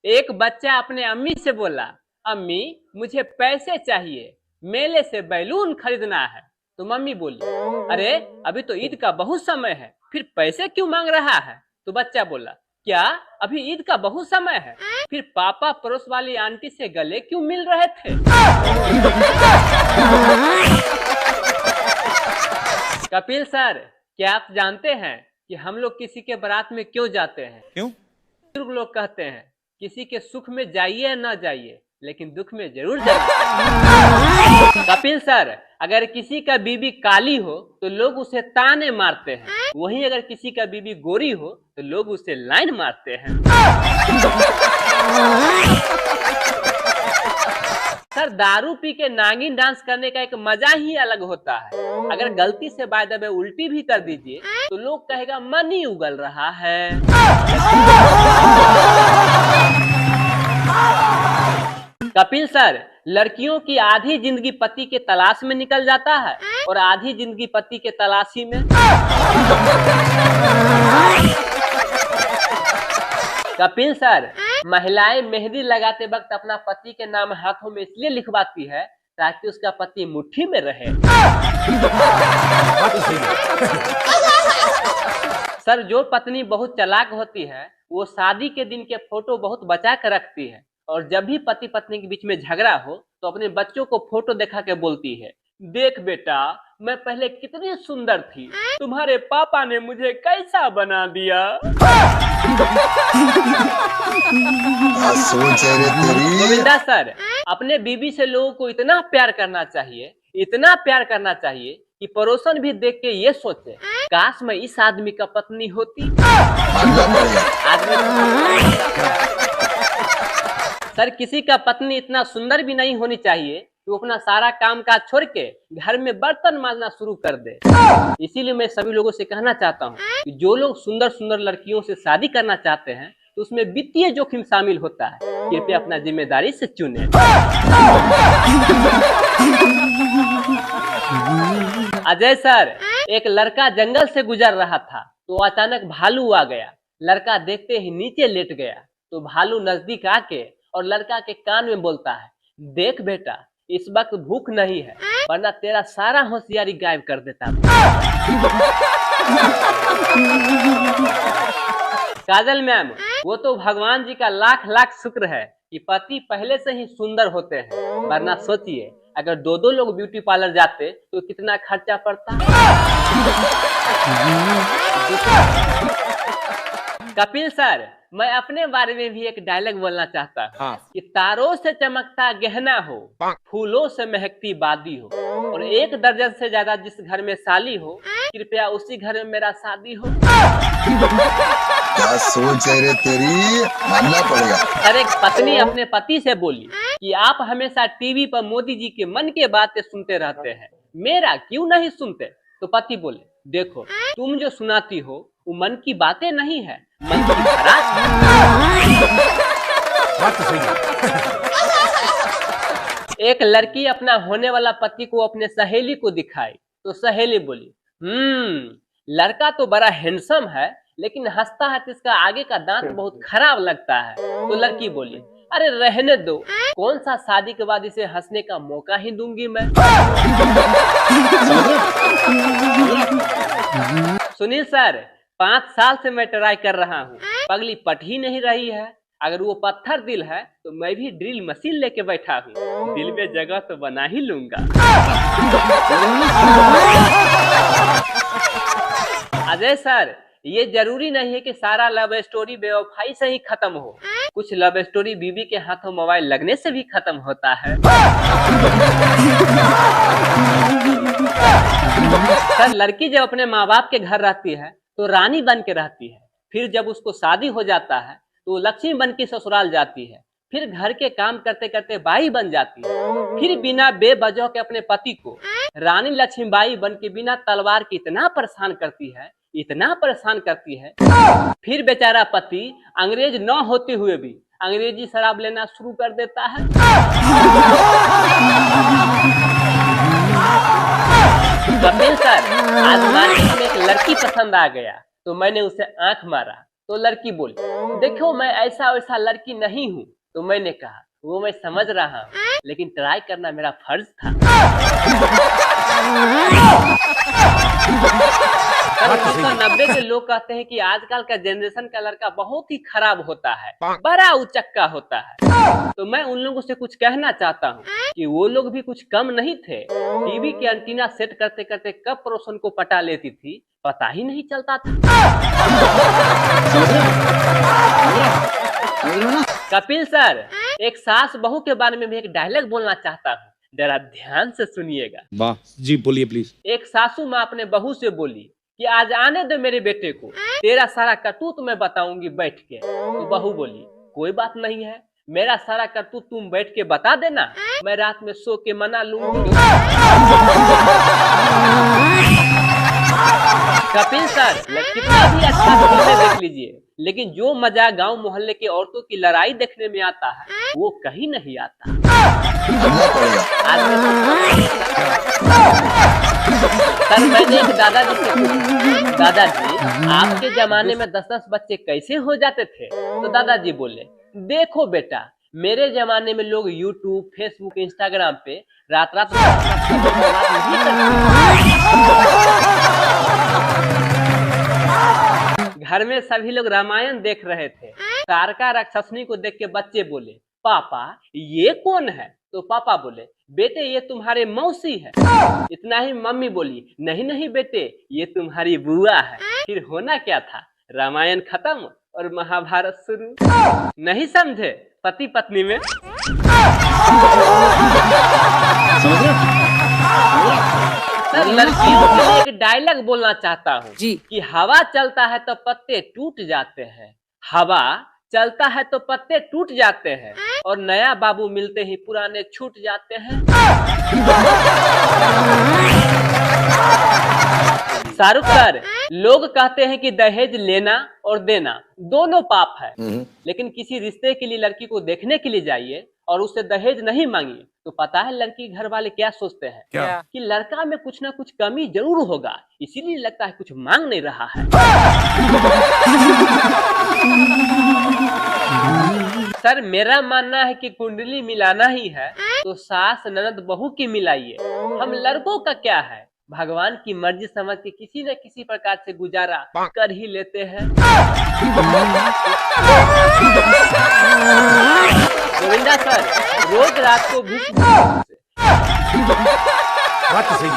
एक बच्चा अपने अम्मी से बोला, अम्मी मुझे पैसे चाहिए, मेले से बैलून खरीदना है। तो मम्मी बोली, अरे अभी तो ईद का बहुत समय है, फिर पैसे क्यों मांग रहा है? तो बच्चा बोला, क्या अभी ईद का बहुत समय है? फिर पापा पड़ोस वाली आंटी से गले क्यों मिल रहे थे? कपिल सर, क्या आप जानते हैं कि हम लोग किसी के बारात में क्यों जाते हैं? क्यों? बुजुर्ग लोग कहते हैं, किसी के सुख में जाइए या ना जाइए, लेकिन दुख में जरूर जाइए। कपिल सर, अगर किसी का बीबी काली हो तो लोग उसे ताने मारते हैं, वहीं अगर किसी का बीबी गोरी हो तो लोग उसे लाइन मारते हैं। सर, दारू पी के नागिन डांस करने का एक मजा ही अलग होता है। अगर गलती से बाय द वे उल्टी भी कर दीजिए तो लोग कहेगा मनी उगल रहा है। कपिल सर, लड़कियों की आधी जिंदगी पति के तलाश में निकल जाता है और आधी जिंदगी पति के तलाशी में। कपिल सर, महिलाएं मेहंदी लगाते वक्त अपना पति के नाम हाथों में इसलिए लिखवाती है ताकि उसका पति मुट्ठी में रहे। सर, जो पत्नी बहुत चालाक होती है वो शादी के दिन के फोटो बहुत बचा कर रखती है, और जब भी पति पत्नी के बीच में झगड़ा हो तो अपने बच्चों को फोटो दिखा के बोलती है, देख बेटा, मैं पहले कितनी सुंदर थी, तुम्हारे पापा ने मुझे कैसा बना दिया। सोच है रे तेरी। गोविंदा सर, अपने बीबी से लोगों को इतना प्यार करना चाहिए, इतना प्यार करना चाहिए कि पड़ोसन भी देख के ये सोचे, काश मैं इस आदमी का पत्नी होती। सर, किसी का पत्नी इतना सुंदर भी नहीं होनी चाहिए कि वो अपना सारा काम काज छोड़ के घर में बर्तन मांजना शुरू कर दे। इसीलिए मैं सभी लोगों से कहना चाहता हूँ कि जो लोग सुंदर सुंदर लड़कियों से शादी करना चाहते हैं तो उसमें वित्तीय जोखिम शामिल होता है, कृपया अपना जिम्मेदारी से चुने। अजय सर, एक लड़का जंगल से गुजर रहा था तो अचानक भालू आ गया। लड़का देखते ही नीचे लेट गया तो भालू नजदीक आके और लड़का के कान में बोलता है, देख बेटा, इस वक्त भूख नहीं है, वरना तेरा सारा होशियारी गायब कर देता। काजल मैम, वो तो भगवान जी का लाख लाख शुक्र है कि पति पहले से ही सुंदर होते हैं, वरना सोचिए अगर दो दो लोग ब्यूटी पार्लर जाते तो कितना खर्चा पड़ता। कपिल सर, मैं अपने बारे में भी एक डायलॉग बोलना चाहता हूँ। हाँ। कि तारों से चमकता गहना हो, फूलों से महकती बादी हो, और 1 दर्जन से ज्यादा जिस घर में साली हो, कृपया उसी घर में मेरा शादी हो। क्या सोच है रे तेरी, मानना पड़ेगा। सर, एक पत्नी अपने पति से बोली कि आप हमेशा टीवी पर मोदी जी के मन की बातें सुनते रहते हैं, मेरा क्यों नहीं सुनते? तो पति बोले, देखो, तुम जो सुनाती हो वो मन की बातें नहीं है, मन की बात है। एक लड़की अपना होने वाला पति को अपने सहेली को दिखाई तो सहेली बोली, लड़का तो बड़ा हैंडसम है, लेकिन हंसता है तो इसका आगे का दांत बहुत खराब लगता है। तो लड़की बोली, अरे रहने दो, कौन सा शादी के बाद इसे हंसने का मौका ही दूंगी मैं। सुनील सर, 5 साल से मैं ट्राई कर रहा हूँ, पगली पट ही नहीं रही है। अगर वो पत्थर दिल है तो मैं भी ड्रिल मशीन लेके बैठा हूँ, दिल में जगह तो बना ही लूंगा। अजय सर, ये जरूरी नहीं है कि सारा लव स्टोरी बेवफाई से ही खत्म हो, कुछ लव स्टोरी बीवी के हाथों मोबाइल लगने से भी खत्म होता है। सर, लड़की जब अपने माँ बाप के घर रहती है तो रानी बन के रहती है, फिर जब उसको शादी हो जाता है तो लक्ष्मी बन के ससुराल जाती है, फिर घर के काम करते करते बाई बन जाती है, फिर बिना बेवजह के अपने पति को रानी लक्ष्मीबाई बन के बिना तलवार के इतना परेशान करती है, इतना परेशान करती है, फिर बेचारा पति अंग्रेज न होते हुए भी अंग्रेजी शराब लेना शुरू कर देता है। कपिल सर, आज मार्केट में एक लड़की पसंद आ गया तो मैंने उसे आंख मारा, तो लड़की बोली, देखो मैं ऐसा वैसा लड़की नहीं हूँ। तो मैंने कहा, वो मैं समझ रहा हूँ, लेकिन ट्राई करना मेरा फर्ज था। 1990 के लोग कहते हैं कि आजकल का जनरेशन का लड़का बहुत ही खराब होता है, बड़ा उचक्का होता है। तो मैं उन लोगों से कुछ कहना चाहता हूँ कि वो लोग भी कुछ कम नहीं थे। टीवी के एंटीना सेट करते करते कब पड़ोसन को पटा लेती थी पता ही नहीं चलता था। कपिल सर, एक सास बहू के बारे में भी एक डायलॉग बोलना चाहता हूँ, जरा ध्यान से सुनिएगा। वाह जी, बोलिए प्लीज। एक सासू माँ अपने बहू से बोली कि आज आने दो मेरे बेटे को, तेरा सारा करतूत मैं बताऊंगी बैठ के। तो बहू बोली, कोई बात नहीं है, मेरा सारा करतूत तुम बैठ के बता देना, मैं रात में सो के मना लूंगी। कपिल सर, कितना भी अच्छा फिल्म देख लीजिए, लेकिन जो मजा गांव मोहल्ले के औरतों की लड़ाई देखने में आता है वो कहीं नहीं आता। सर, मैंने एक दादाजी से पूछा, दादाजी आपके जमाने में 10-10 बच्चे कैसे हो जाते थे? तो दादाजी बोले, देखो बेटा, मेरे जमाने में लोग यूट्यूब, फेसबुक, इंस्टाग्राम पे रात रात नहीं करते। घर में सभी लोग रामायण देख रहे थे। तारका राक्षसनी को देख के बच्चे बोले, पापा ये कौन है? तो पापा बोले, बेटे ये तुम्हारे मौसी है। इतना ही मम्मी बोली, नहीं नहीं बेटे ये तुम्हारी बुआ है। फिर होना क्या था, रामायण खत्म और महाभारत शुरू। नहीं समझे पति पत्नी में? सर, लड़कियों के लिए एक डायलॉग बोलना चाहता हूँ कि हवा चलता है तो पत्ते टूट जाते हैं, हवा चलता है तो पत्ते टूट जाते हैं, और नया बाबू मिलते ही पुराने छूट जाते हैं। शाहरुख सर, लोग कहते हैं कि दहेज लेना और देना दोनों पाप है, लेकिन किसी रिश्ते के लिए लड़की को देखने के लिए जाइए और उससे दहेज नहीं मांगिए तो पता है लड़की घर वाले क्या सोचते हैं? क्या? कि लड़का में कुछ ना कुछ कमी जरूर होगा, इसीलिए लगता है कुछ मांग नहीं रहा है। सर, मेरा मानना है कि कुंडली मिलाना ही है तो सास ननद बहू की मिलाइए। हम लड़कों का क्या है, भगवान की मर्जी समझ के किसी न किसी प्रकार से गुजारा कर ही लेते हैं। गोविंदा सर, रोज रात को भी बात सही है।